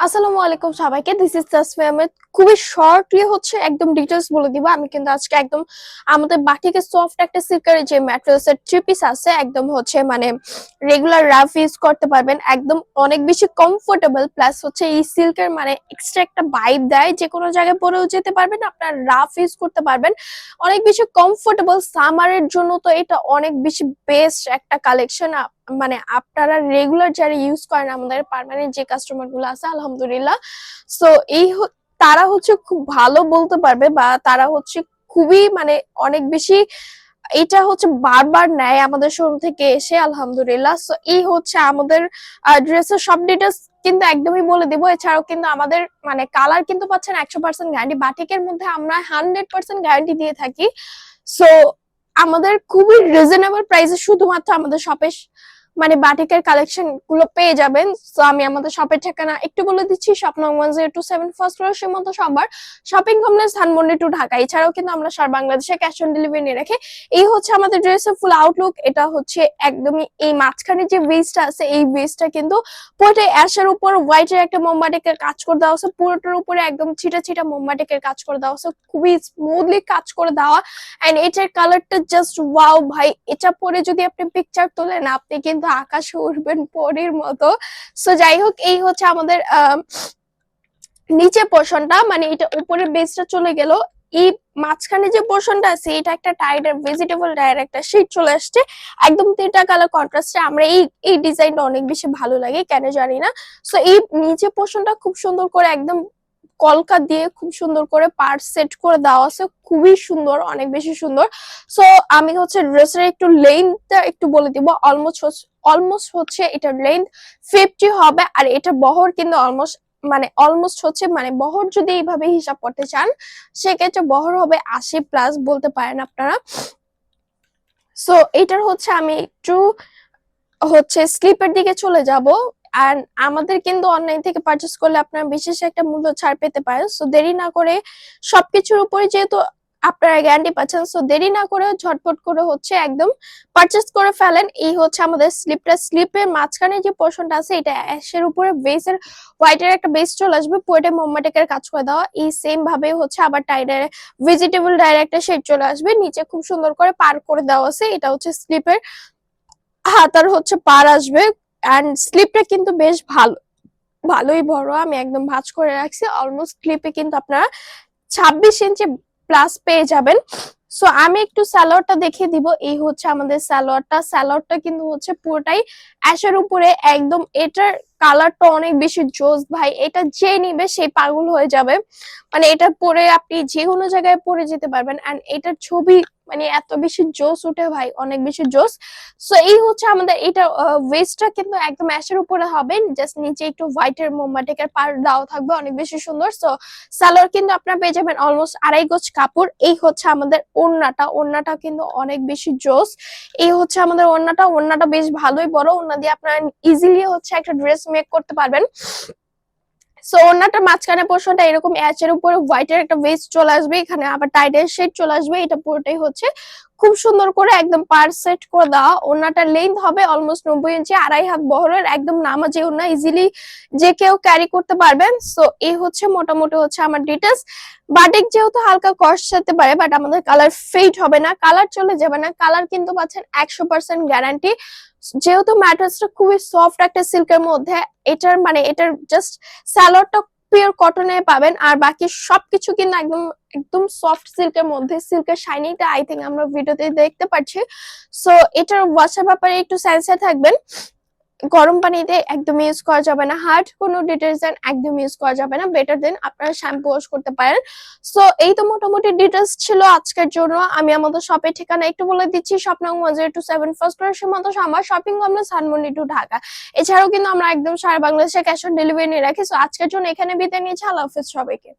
আসসালামু আলাইকুম সবাইকে। This is Tasfia Ahmed. খুবই শর্টলি হচ্ছে একদম ডিটেলস বলে দিব। আমি কিন্তু আজকে একদম আমাদের বাটিকের সফট একটা সিল্কের যে ম্যাট্রেসের থ্রি পিস আছে, একদম হচ্ছে মানে রেগুলার রাফ ইউজ করতে পারবেন, একদম অনেক বেশি কমফোর্টেবল, প্লাস হচ্ছে এই সিল্কের মানে এক্সট্রা একটা ভাইব দেয়, যে কোনো জায়গায় পরেও যেতে পারবেন, আপনার রাফ ইউজ করতে পারবেন, অনেক বেশি কমফোর্টেবল। সামারের জন্য তো এটা অনেক বেশি বেস্ট একটা কালেকশন। মানে আপনারা রেগুলার যারা ইউজ করেন, আমাদের পার্মানেন্ট যে কাস্টমার গুলো আছে আলহামদুলিল্লাহ, সো তারা হচ্ছে খুব ভালো বলতে পারবে, বা তারা হচ্ছে খুবই মানে অনেক বেশি এটা হচ্ছে বারবার নেয় আমাদের শোরুম থেকে এসে আলহামদুলিল্লাহ। সো এই হচ্ছে আমাদের ড্রেসের সব ডিটেলস কিন্তু একদমই বলে দিব। এছাড়াও কিন্তু আমাদের মানে কালার কিন্তু পাচ্ছেন 100% গ্যারান্টি। বাটিকের মধ্যে আমরা 100% গ্যারান্টি দিয়ে থাকি। সো আমাদের খুবই রিজনেবল প্রাইসে শুধুমাত্র আমাদের শপে মানে বাটিকের কালেকশন গুলো পেয়ে যাবেন। তো আমি আমাদের শপের ঠিকানা একটু বলে দিচ্ছি। শপ নং 1027 ফার্স্ট ফ্লোর সীমান্ত সবার shopping complex Dhanmondi two Dhaka. এছাড়াও কিন্তু আমরা সারা বাংলাদেশে ক্যাশ অন ডেলিভারি নিয়ে রাখি। এই হচ্ছে আমাদের ড্রেসের ফুল আউটলুক। এটা হচ্ছে একদমই এই মাঝখানে যে বেসটা আছে, এই বেসটা কিন্তু পুরোটাই অ্যাশের উপর হোয়াইটের একটা মোমবাটিকের কাজ করে দেওয়া আছে। পুরোটার উপরে একদম ছিটা ছিটা মোমবাটিকের কাজ করে দেওয়া আছে, খুবই স্মুথলি কাজ করে দেওয়া। এন্ড এটার কালারটা জাস্ট ওয়াও ভাই, এটা পরে যদি আপনি পিকচার তোলেন, আপনি কিন্তু আকাশে উঠবেন পরীর মতো। সো যাই হোক, এই হচ্ছে আমাদের নিচে পোর্শনটা, মানে এটা উপরের বেসটা চলে গেল। এই মাঝখানে যে পোর্শনটা আছে, এটা একটা টাইডের ভেজিটেবল ডায়ের একটা শীট চলে আসছে, একদম 3টা কালার কন্ট্রাস্টে। আমরা এই ডিজাইনটা অনেক বেশি ভালো লাগে, কেন জানি না। সো এই নিচে পোর্শনটা খুব সুন্দর করে একদম কলকা দিয়ে খুব সুন্দর করে পার্ট সেট করে দেওয়া আছে, খুবই সুন্দর, অনেক বেশি সুন্দর। সো আমি হচ্ছে ড্রেসের একটু লেন্থটা একটু বলে দিব। অলমোস্ট হচ্ছে এটার লেন্থ 50 হবে, আর এটা বহর কিন্তু অলমোস্ট হচ্ছে মানে বহর যদি এইভাবে হিসাব করতে চান, সেক্ষেত্রে বহর হবে 80+ বলতে পারেন আপনারা। সো এটার হচ্ছে আমি একটু হচ্ছে স্লিপের দিকে চলে যাব। আর আমাদের কিন্তু অনলাইন থেকে পারচেস করলে আপনারা বিশেষ একটা মূল্য ছাড় পেতে পারেন। সো দেরি না করে সবকিছুর উপরে যেহেতু আপনারা গ্যারান্টি পাচ্ছেন, সো দেরি না করে ঝটপট করে হচ্ছে একদম পারচেস করে ফেলেন। এই হচ্ছে আমাদের স্লিপের মাঝখানে যে পোর্শনটা আছে, এটা অ্যাশের উপরে বেসের হোয়াইটের একটা বেস চলে আসবে, পুরোটা মোমবাটিকের কাজ করে দেওয়া। এই সেম ভাবে হচ্ছে আবার টাইডের ভেজিটেবল ডায়ের একটা শেড চলে আসবে, নিচে খুব সুন্দর করে পার করে দেওয়া আছে। এটা হচ্ছে স্লিপের হাতার হচ্ছে পার আসবে। এন্ড স্লিপটা কিন্তু বেশ ভালোই বড়, আমি একদম ভাঁজ করে রাখছি। অলমোস্ট স্লিপে কিন্তু আপনারা 26 ইঞ্চি প্লাস পেয়ে যাবেন। সো আমি একটু সালোয়ারটা দেখিয়ে দিব। এই হচ্ছে আমাদের সালোয়ারটা কিন্তু হচ্ছে পুরোটাই অ্যাশের উপরে একদম। এটার কালারটা অনেক বেশি জোস ভাই, এটা যে নিবে সে পাগল হয়ে যাবে। মানে এটা পরে আপনি যে কোনো জায়গায় পরে যেতে পারবেন। এন্ড এটার ছবি মানে এত বেশি জোস উঠে ভাই, অনেক বেশি জোস। সো এই হচ্ছে আমাদের এটা ওয়েস্টটা কিন্তু একদম অ্যাশের উপরে হবে, জাস্ট নিচে একটু হোয়াইটের মোমবাটিকের পার দেওয়া থাকবে, অনেক বেশি সুন্দর। সো সালোয়ার কিন্তু আপনারা পেয়ে যাবেন অলমোস্ট 2.5 গজ কাপড়। এই হচ্ছে আমাদের ওড়নাটা কিন্তু অনেক বেশি জোস। এই হচ্ছে আমাদের ওড়নাটা বেশ ভালোই বড়। ওড়না দিয়ে আপনারা ইজিলি হচ্ছে একটা ড্রেস মেক করতে পারবেন। সো ওড়নাটার মাঝখানে পোর্শনটা এরকম অ্যাচের উপরে হোয়াইটের একটা ভেস্ট চলে আসবে, এখানে আবার টাইডের শেড চলে আসবে। এটা পুরোটাই হচ্ছে খুব সুন্দর করে একদম পার সেট করে দেওয়া। ওড়নাটার লেন্থ হবে অলমোস্ট 90 ইঞ্চি, 2.5 হাত বহরের, একদম নামাজি ওড়না, ইজিলি যে কেউ ক্যারি করতে পারবেন। সো এই হচ্ছে মোটামুটি হচ্ছে আমার ডিটেলস। বাটিক যেহেতু হালকা কস্ট যেতে পারে, বাট আমাদের কালার ফেড হবে না, কালার চলে যাবে না। কালার কিন্তু পাচ্ছেন 100% গ্যারান্টি। যেহেতু ম্যাট্রেসটা খুবই সফট একটা সিল্কের মধ্যে, এটার জাস্ট সালোয়ারটা পিওর কটনে পাবেন, আর বাকি সবকিছু কিন্তু একদম একদম সফট সিল্কের মধ্যে। সিল্কের শাইনিংটা আই থিঙ্ক আমরা ভিডিওতে দেখতে পাচ্ছি। সো এটার ওয়াশের ব্যাপারে একটু সেন্সিটিভ থাকবেন। গরম পানিতে একদম ইউজ করা যাবে না, হার্ড কোনো ডিটারজেন্ট একদম ইউজ করা যাবে না। বেটার দেন আপনারা শ্যাম্পু ওয়াশ করতে পারেন। সো এই তো মোটামুটি ডিটেলস ছিল আজকের জন্য। আমি আমাদের শপের ঠিকানা একটু বলে দিচ্ছি। শপ নং 1027 ফার্স্ট ফ্লোর সীমান্ত আমার shopping complex Dhanmondi two Dhaka. এছাড়াও কিন্তু আমরা একদম সারা বাংলাদেশে ক্যাশ অন ডেলিভারি নিয়ে রাখি। সো আজকের জন্য এখানে বিদায় নিচ্ছি। আল্লাহ হাফেজ সবাইকে।